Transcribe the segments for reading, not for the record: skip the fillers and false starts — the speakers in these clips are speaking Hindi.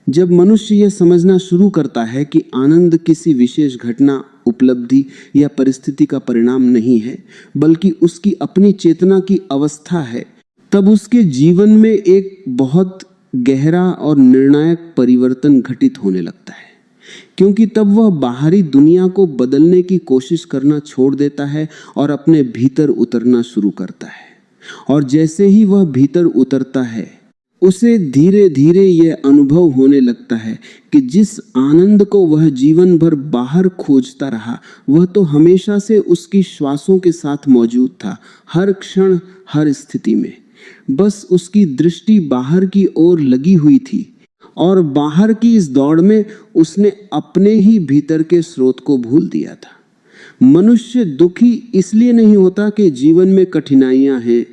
जब मनुष्य यह समझना शुरू करता है कि आनंद किसी विशेष घटना, उपलब्धि या परिस्थिति का परिणाम नहीं है, बल्कि उसकी अपनी चेतना की अवस्था है, तब उसके जीवन में एक बहुत गहरा और निर्णायक परिवर्तन घटित होने लगता है। क्योंकि तब वह बाहरी दुनिया को बदलने की कोशिश करना छोड़ देता है और अपने भीतर उतरना शुरू करता है। और जैसे ही वह भीतर उतरता है, उसे धीरे धीरे यह अनुभव होने लगता है कि जिस आनंद को वह जीवन भर बाहर खोजता रहा, वह तो हमेशा से उसकी श्वासों के साथ मौजूद था, हर क्षण, हर स्थिति में। बस उसकी दृष्टि बाहर की ओर लगी हुई थी और बाहर की इस दौड़ में उसने अपने ही भीतर के स्रोत को भूल दिया था। मनुष्य दुखी इसलिए नहीं होता कि जीवन में कठिनाइयां हैं,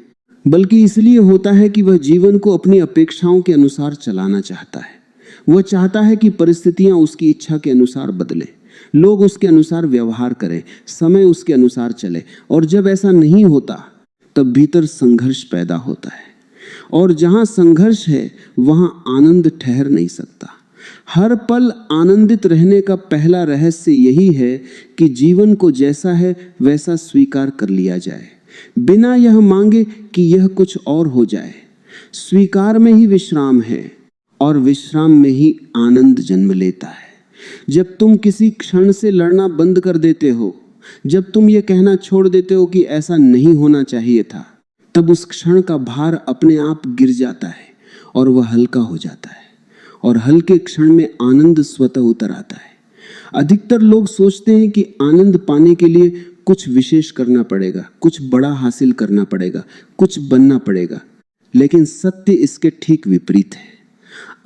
बल्कि इसलिए होता है कि वह जीवन को अपनी अपेक्षाओं के अनुसार चलाना चाहता है। वह चाहता है कि परिस्थितियां उसकी इच्छा के अनुसार बदले, लोग उसके अनुसार व्यवहार करें, समय उसके अनुसार चले। और जब ऐसा नहीं होता, तब भीतर संघर्ष पैदा होता है। और जहां संघर्ष है, वहां आनंद ठहर नहीं सकता। हर पल आनंदित रहने का पहला रहस्य यही है कि जीवन को जैसा है वैसा स्वीकार कर लिया जाए, बिना यह मांगे कि यह कुछ और हो जाए। स्वीकार में ही विश्राम है और विश्राम में ही आनंद जन्म लेता है। जब तुम किसी क्षण से लड़ना बंद कर देते हो, जब तुम ये कहना छोड़ देते हो कि ऐसा नहीं होना चाहिए था, तब उस क्षण का भार अपने आप गिर जाता है और वह हल्का हो जाता है। और हल्के क्षण में आनंद स्वतः उतर आता है। अधिकतर लोग सोचते हैं कि आनंद पाने के लिए कुछ विशेष करना पड़ेगा, कुछ बड़ा हासिल करना पड़ेगा, कुछ बनना पड़ेगा। लेकिन सत्य इसके ठीक विपरीत है।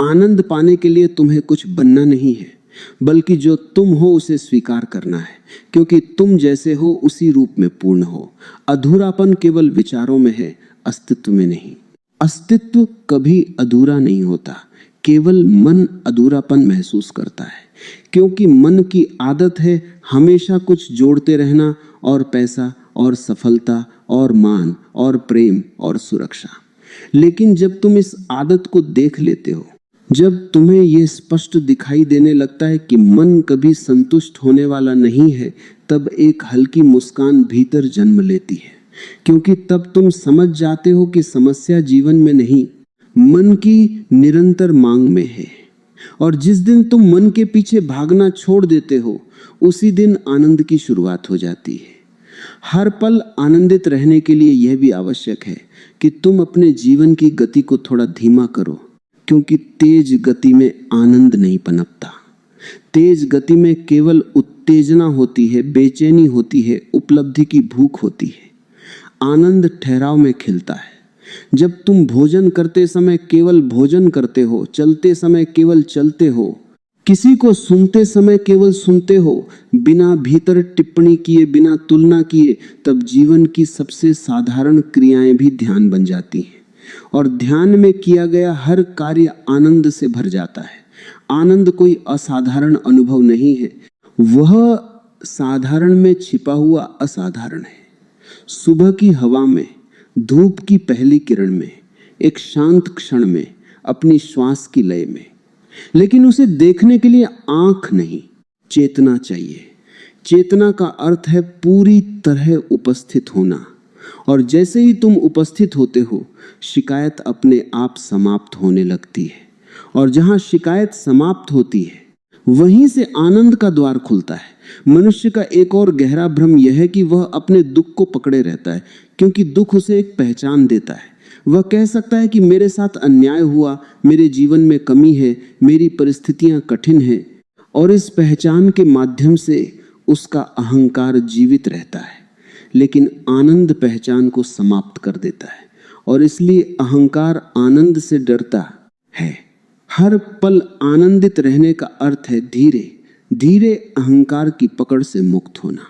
आनंद पाने के लिए तुम्हें कुछ बनना नहीं है, बल्कि जो तुम हो उसे स्वीकार करना है, क्योंकि तुम जैसे हो उसी रूप में पूर्ण हो। अधूरापन केवल विचारों में है, अस्तित्व में नहीं। अस्तित्व कभी अधूरा नहीं होता, केवल मन अधूरापन महसूस करता है, क्योंकि मन की आदत है हमेशा कुछ जोड़ते रहना, और पैसा और सफलता और मान और प्रेम और सुरक्षा। लेकिन जब तुम इस आदत को देख लेते हो, जब तुम्हें यह स्पष्ट दिखाई देने लगता है कि मन कभी संतुष्ट होने वाला नहीं है, तब एक हल्की मुस्कान भीतर जन्म लेती है। क्योंकि तब तुम समझ जाते हो कि समस्या जीवन में नहीं, मन की निरंतर मांग में है। और जिस दिन तुम मन के पीछे भागना छोड़ देते हो, उसी दिन आनंद की शुरुआत हो जाती है। हर पल आनंदित रहने के लिए यह भी आवश्यक है कि तुम अपने जीवन की गति को थोड़ा धीमा करो, क्योंकि तेज गति में आनंद नहीं पनपता। तेज गति में केवल उत्तेजना होती है, बेचैनी होती है, उपलब्धि की भूख होती है। आनंद ठहराव में खिलता है। जब तुम भोजन करते समय केवल भोजन करते हो, चलते समय केवल चलते हो, किसी को सुनते समय केवल सुनते हो, बिना भीतर टिप्पणी किए, बिना तुलना किए, तब जीवन की सबसे साधारण क्रियाएं भी ध्यान बन जाती हैं। और ध्यान में किया गया हर कार्य आनंद से भर जाता है। आनंद कोई असाधारण अनुभव नहीं है, वह साधारण में छिपा हुआ असाधारण है। सुबह की हवा में, धूप की पहली किरण में, एक शांत क्षण में, अपनी श्वास की लय में। लेकिन उसे देखने के लिए आंख नहीं, चेतना चाहिए। चेतना का अर्थ है पूरी तरह उपस्थित होना। और जैसे ही तुम उपस्थित होते हो, शिकायत अपने आप समाप्त होने लगती है। और जहां शिकायत समाप्त होती है, वहीं से आनंद का द्वार खुलता है। मनुष्य का एक और गहरा भ्रम यह है कि वह अपने दुख को पकड़े रहता है, क्योंकि दुख उसे एक पहचान देता है। वह कह सकता है कि मेरे साथ अन्याय हुआ, मेरे जीवन में कमी है, मेरी परिस्थितियां कठिन हैं। और इस पहचान के माध्यम से उसका अहंकार जीवित रहता है। लेकिन आनंद पहचान को समाप्त कर देता है, और इसलिए अहंकार आनंद से डरता है। हर पल आनंदित रहने का अर्थ है धीरे धीरे अहंकार की पकड़ से मुक्त होना।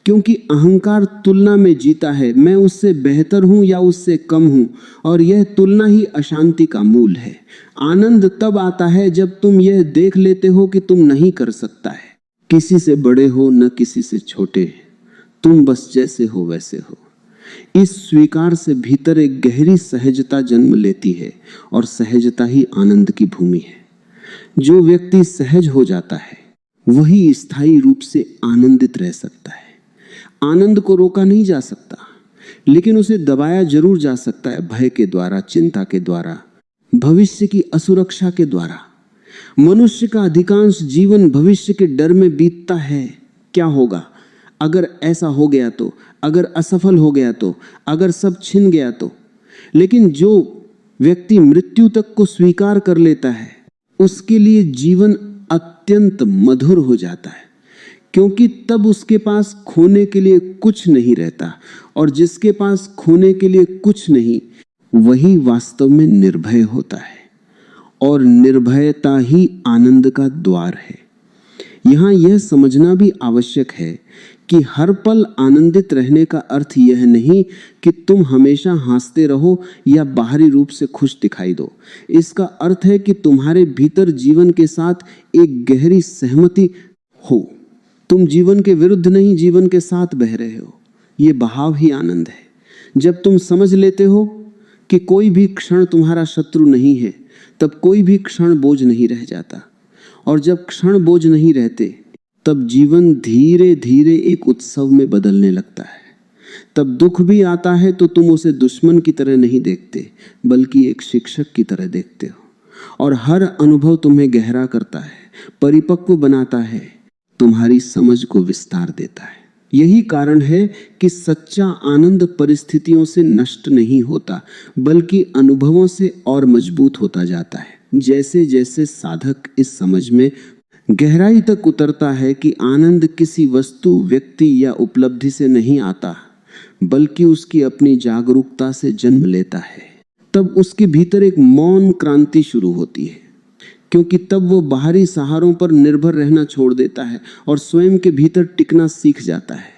क्योंकि अहंकार तुलना में जीता है, मैं उससे बेहतर हूं या उससे कम हूं, और यह तुलना ही अशांति का मूल है। आनंद तब आता है जब तुम यह देख लेते हो कि तुम नहीं कर सकता है, किसी से बड़े हो न किसी से छोटे, तुम बस जैसे हो वैसे हो। इस स्वीकार से भीतर एक गहरी सहजता जन्म लेती है, और सहजता ही आनंद की भूमि है। जो व्यक्ति सहज हो जाता है वही स्थायी रूप से आनंदित रह सकता है। आनंद को रोका नहीं जा सकता, लेकिन उसे दबाया जरूर जा सकता है, भय के द्वारा, चिंता के द्वारा, भविष्य की असुरक्षा के द्वारा। मनुष्य का अधिकांश जीवन भविष्य के डर में बीतता है। क्या होगा अगर ऐसा हो गया तो, अगर असफल हो गया तो, अगर सब छिन गया तो। लेकिन जो व्यक्ति मृत्यु तक को स्वीकार कर लेता है उसके लिए जीवन अत्यंत मधुर हो जाता है, क्योंकि तब उसके पास खोने के लिए कुछ नहीं रहता, और जिसके पास खोने के लिए कुछ नहीं वही वास्तव में निर्भय होता है, और निर्भयता ही आनंद का द्वार है। यहाँ यह समझना भी आवश्यक है कि हर पल आनंदित रहने का अर्थ यह नहीं कि तुम हमेशा हंसते रहो या बाहरी रूप से खुश दिखाई दो। इसका अर्थ है कि तुम्हारे भीतर जीवन के साथ एक गहरी सहमति हो। तुम जीवन के विरुद्ध नहीं, जीवन के साथ बह रहे हो। ये बहाव ही आनंद है। जब तुम समझ लेते हो कि कोई भी क्षण तुम्हारा शत्रु नहीं है, तब कोई भी क्षण बोझ नहीं रह जाता। और जब क्षण बोझ नहीं रहते तब जीवन धीरे धीरे एक उत्सव में बदलने लगता है। तब दुख भी आता है तो तुम उसे दुश्मन की तरह नहीं देखते, बल्कि एक शिक्षक की तरह देखते हो। और हर अनुभव तुम्हें गहरा करता है, परिपक्व बनाता है, तुम्हारी समझ को विस्तार देता है। यही कारण है कि सच्चा आनंद परिस्थितियों से नष्ट नहीं होता, बल्कि अनुभवों से और मजबूत होता जाता है। जैसे जैसे साधक इस समझ में गहराई तक उतरता है कि आनंद किसी वस्तु, व्यक्ति या उपलब्धि से नहीं आता, बल्कि उसकी अपनी जागरूकता से जन्म लेता है, तब उसके भीतर एक मौन क्रांति शुरू होती है। क्योंकि तब वो बाहरी सहारों पर निर्भर रहना छोड़ देता है और स्वयं के भीतर टिकना सीख जाता है।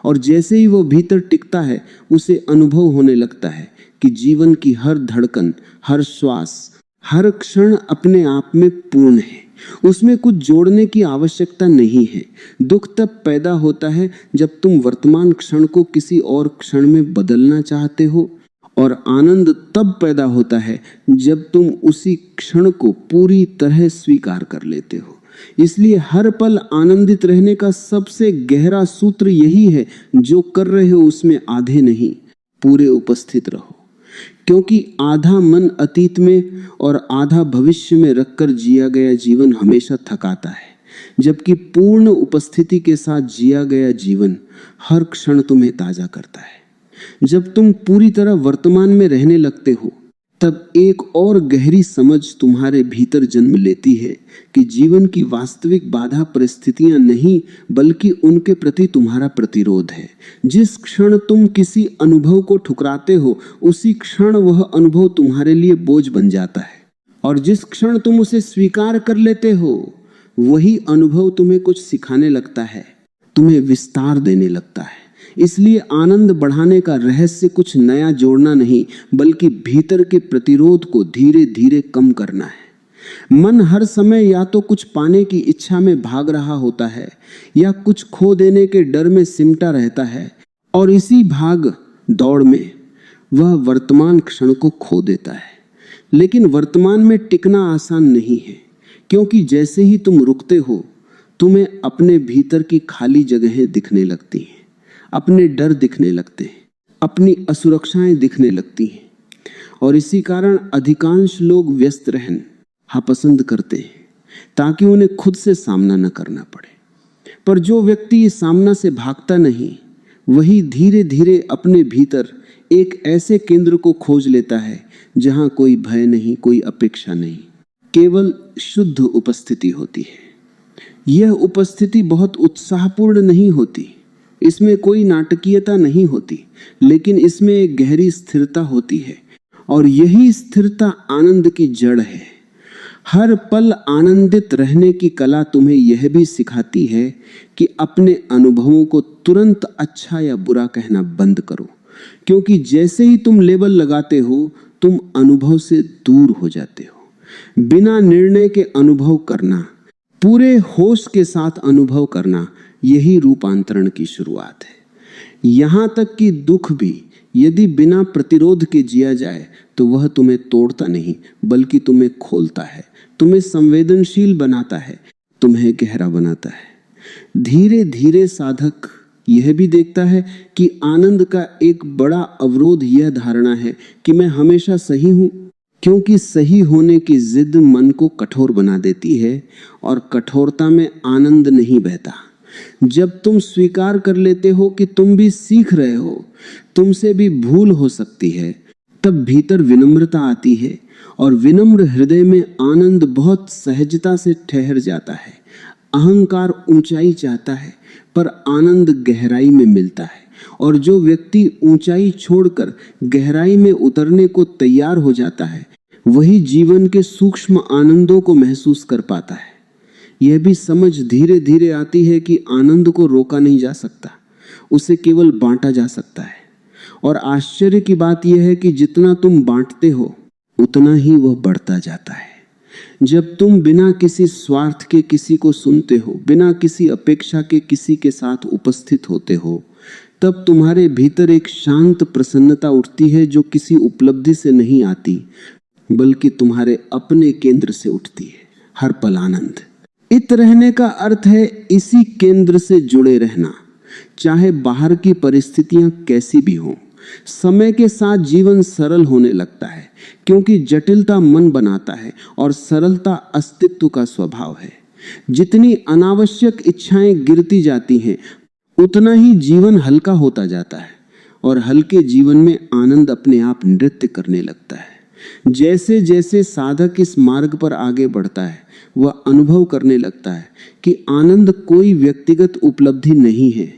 और जैसे ही वो भीतर टिकता है उसे अनुभव होने लगता है कि जीवन की हर धड़कन, हर श्वास, हर क्षण अपने आप में पूर्ण है। उसमें कुछ जोड़ने की आवश्यकता नहीं है। दुख तब पैदा होता है जब तुम वर्तमान क्षण को किसी और क्षण में बदलना चाहते हो, और आनंद तब पैदा होता है जब तुम उसी क्षण को पूरी तरह स्वीकार कर लेते हो। इसलिए हर पल आनंदित रहने का सबसे गहरा सूत्र यही है, जो कर रहे हो उसमें आधे नहीं, पूरे उपस्थित रहो। क्योंकि आधा मन अतीत में और आधा भविष्य में रखकर जिया गया जीवन हमेशा थकाता है, जबकि पूर्ण उपस्थिति के साथ जिया गया जीवन हर क्षण तुम्हें ताजा करता है। जब तुम पूरी तरह वर्तमान में रहने लगते हो, तब एक और गहरी समझ तुम्हारे भीतर जन्म लेती है कि जीवन की वास्तविक बाधा परिस्थितियां नहीं, बल्कि उनके प्रति तुम्हारा प्रतिरोध है। जिस क्षण तुम किसी अनुभव को ठुकराते हो, उसी क्षण वह अनुभव तुम्हारे लिए बोझ बन जाता है, और जिस क्षण तुम उसे स्वीकार कर लेते हो, वही अनुभव तुम्हें कुछ सिखाने लगता है, तुम्हें विस्तार देने लगता है। इसलिए आनंद बढ़ाने का रहस्य कुछ नया जोड़ना नहीं, बल्कि भीतर के प्रतिरोध को धीरे धीरे कम करना है। मन हर समय या तो कुछ पाने की इच्छा में भाग रहा होता है, या कुछ खो देने के डर में सिमटा रहता है, और इसी भाग दौड़ में वह वर्तमान क्षण को खो देता है। लेकिन वर्तमान में टिकना आसान नहीं है, क्योंकि जैसे ही तुम रुकते हो, तुम्हें अपने भीतर की खाली जगहें दिखने लगती हैं, अपने डर दिखने लगते हैं, अपनी असुरक्षाएं दिखने लगती हैं। और इसी कारण अधिकांश लोग व्यस्त रहना पसंद करते हैं, ताकि उन्हें खुद से सामना न करना पड़े। पर जो व्यक्ति इस सामना से भागता नहीं, वही धीरे धीरे अपने भीतर एक ऐसे केंद्र को खोज लेता है जहां कोई भय नहीं, कोई अपेक्षा नहीं, केवल शुद्ध उपस्थिति होती है। यह उपस्थिति बहुत उत्साहपूर्ण नहीं होती, इसमें कोई नाटकीयता नहीं होती, लेकिन इसमें एक गहरी स्थिरता होती है, और यही स्थिरता आनंद की जड़ है। हर पल आनंदित रहने की कला तुम्हें यह भी सिखाती है कि अपने अनुभवों को तुरंत अच्छा या बुरा कहना बंद करो, क्योंकि जैसे ही तुम लेबल लगाते हो, तुम अनुभव से दूर हो जाते हो। बिना निर्णय के अनुभव करना, पूरे होश के साथ अनुभव करना, यही रूपांतरण की शुरुआत है। यहां तक कि दुख भी यदि बिना प्रतिरोध के जिया जाए तो वह तुम्हें तोड़ता नहीं, बल्कि तुम्हें खोलता है, तुम्हें संवेदनशील बनाता है, तुम्हें गहरा बनाता है। धीरे धीरे साधक यह भी देखता है कि आनंद का एक बड़ा अवरोध यह धारणा है कि मैं हमेशा सही हूं, क्योंकि सही होने की जिद मन को कठोर बना देती है और कठोरता में आनंद नहीं बहता। जब तुम स्वीकार कर लेते हो कि तुम भी सीख रहे हो, तुमसे भी भूल हो सकती है, तब भीतर विनम्रता आती है और विनम्र हृदय में आनंद बहुत सहजता से ठहर जाता है। अहंकार ऊंचाई चाहता है, पर आनंद गहराई में मिलता है, और जो व्यक्ति ऊंचाई छोड़कर गहराई में उतरने को तैयार हो जाता है, वही जीवन के सूक्ष्म आनंदों को महसूस कर पाता है। यह भी समझ धीरे धीरे आती है कि आनंद को रोका नहीं जा सकता, उसे केवल बांटा जा सकता है। और आश्चर्य की बात यह है कि जितना तुम बांटते हो, उतना ही वह बढ़ता जाता है। जब तुम बिना किसी स्वार्थ के किसी को सुनते हो, बिना किसी अपेक्षा के किसी के साथ उपस्थित होते हो, तब तुम्हारे भीतर एक शांत प्रसन्नता उठती है जो किसी उपलब्धि से नहीं आती, बल्कि तुम्हारे अपने केंद्र से उठती है। हर पल आनंद। इत रहने का अर्थ है इसी केंद्र से जुड़े रहना, चाहे बाहर की परिस्थितियां कैसी भी हों। समय के साथ जीवन सरल होने लगता है, क्योंकि जटिलता मन बनाता है और सरलता अस्तित्व का स्वभाव है। जितनी अनावश्यक इच्छाएं गिरती जाती हैं, उतना ही जीवन हल्का होता जाता है, और हल्के जीवन में आनंद अपने आप नृत्य करने लगता है। जैसे जैसे साधक इस मार्ग पर आगे बढ़ता है, वह अनुभव करने लगता है कि आनंद कोई व्यक्तिगत उपलब्धि नहीं है,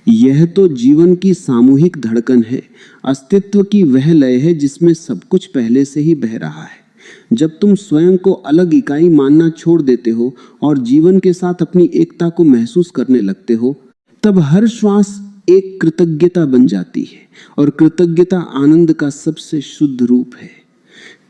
यह तो जीवन की सामूहिक धड़कन है, अस्तित्व की वह लय है जिसमें सब कुछ पहले से ही बह रहा है। जब तुम स्वयं को अलग इकाई मानना छोड़ देते हो और जीवन के साथ अपनी एकता को महसूस करने लगते हो, तब हर श्वास एक कृतज्ञता बन जाती है, और कृतज्ञता आनंद का सबसे शुद्ध रूप है।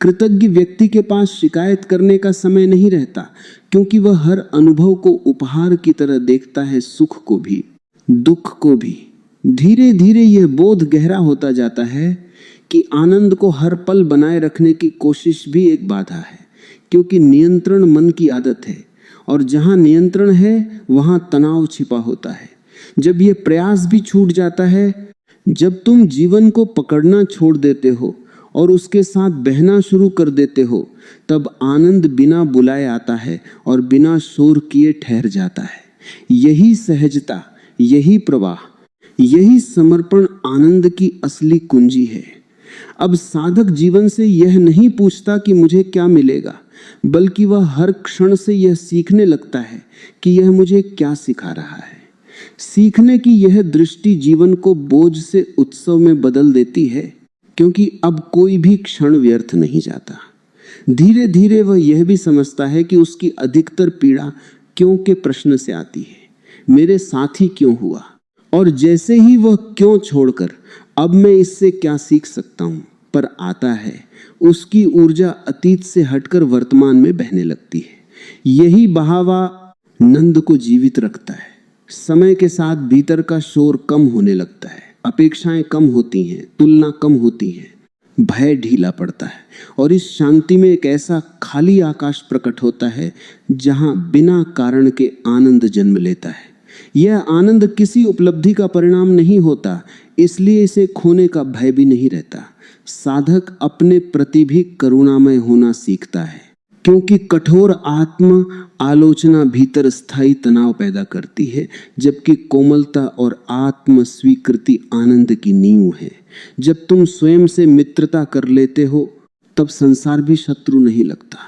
कृतज्ञ व्यक्ति के पास शिकायत करने का समय नहीं रहता, क्योंकि वह हर अनुभव को उपहार की तरह देखता है, सुख को भी, दुख को भी। धीरे धीरे यह बोध गहरा होता जाता है कि आनंद को हर पल बनाए रखने की कोशिश भी एक बाधा है, क्योंकि नियंत्रण मन की आदत है, और जहां नियंत्रण है वहां तनाव छिपा होता है। जब यह प्रयास भी छूट जाता है, जब तुम जीवन को पकड़ना छोड़ देते हो और उसके साथ बहना शुरू कर देते हो, तब आनंद बिना बुलाए आता है और बिना शोर किए ठहर जाता है। यही सहजता, यही प्रवाह, यही समर्पण आनंद की असली कुंजी है। अब साधक जीवन से यह नहीं पूछता कि मुझे क्या मिलेगा, बल्कि वह हर क्षण से यह सीखने लगता है कि यह मुझे क्या सिखा रहा है। सीखने की यह दृष्टि जीवन को बोझ से उत्सव में बदल देती है, क्योंकि अब कोई भी क्षण व्यर्थ नहीं जाता। धीरे धीरे वह यह भी समझता है कि उसकी अधिकतर पीड़ा क्यों के प्रश्न से आती है। मेरे साथ ही क्यों हुआ? और जैसे ही वह क्यों छोड़कर अब मैं इससे क्या सीख सकता हूं पर आता है, उसकी ऊर्जा अतीत से हटकर वर्तमान में बहने लगती है। यही बहावा नंद को जीवित रखता है। समय के साथ भीतर का शोर कम होने लगता है, अपेक्षाएं कम होती हैं, तुलना कम होती है, भय ढीला पड़ता है, और इस शांति में एक ऐसा खाली आकाश प्रकट होता है जहां बिना कारण के आनंद जन्म लेता है। यह आनंद किसी उपलब्धि का परिणाम नहीं होता, इसलिए इसे खोने का भय भी नहीं रहता। साधक अपने प्रति भी करुणामय होना सीखता है, क्योंकि कठोर आत्म आलोचना भीतर स्थायी तनाव पैदा करती है, जबकि कोमलता और आत्म स्वीकृति आनंद की नींव है। जब तुम स्वयं से मित्रता कर लेते हो, तब संसार भी शत्रु नहीं लगता।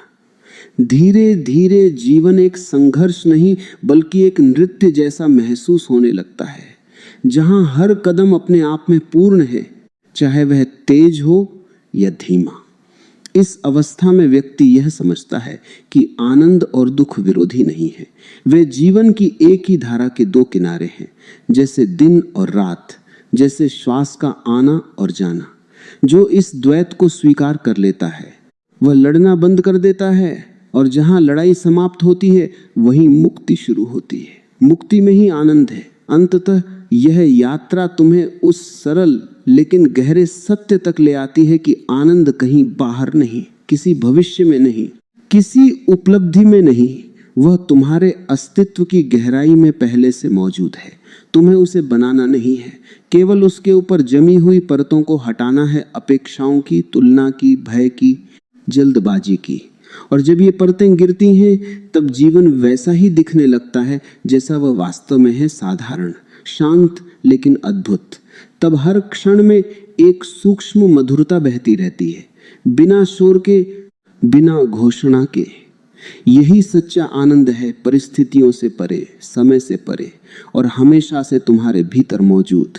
धीरे धीरे जीवन एक संघर्ष नहीं, बल्कि एक नृत्य जैसा महसूस होने लगता है, जहां हर कदम अपने आप में पूर्ण है, चाहे वह तेज हो या धीमा। इस अवस्था में व्यक्ति यह समझता है कि आनंद और दुख विरोधी नहीं है, वे जीवन की एक ही धारा के दो किनारे हैं, जैसे दिन और रात, जैसे श्वास का आना और जाना। जो इस द्वैत को स्वीकार कर लेता है, वह लड़ना बंद कर देता है, और जहां लड़ाई समाप्त होती है, वहीं मुक्ति शुरू होती है। मुक्ति में ही आनंद है। अंततः यह यात्रा तुम्हें उस सरल लेकिन गहरे सत्य तक ले आती है कि आनंद कहीं बाहर नहीं, किसी भविष्य में नहीं, किसी उपलब्धि में नहीं, वह तुम्हारे अस्तित्व की गहराई में पहले से मौजूद है। तुम्हें उसे बनाना नहीं है, केवल उसके ऊपर जमी हुई परतों को हटाना है, अपेक्षाओं की, तुलना की, भय की, जल्दबाजी की। और जब ये परतें गिरती हैं तब जीवन वैसा ही दिखने लगता है जैसा वह वास्तव में है, साधारण, शांत लेकिन अद्भुत। तब हर क्षण में एक सूक्ष्म मधुरता बहती रहती है, बिना शोर के, बिना घोषणा के। यही सच्चा आनंद है, परिस्थितियों से परे, समय से परे और हमेशा से तुम्हारे भीतर मौजूद।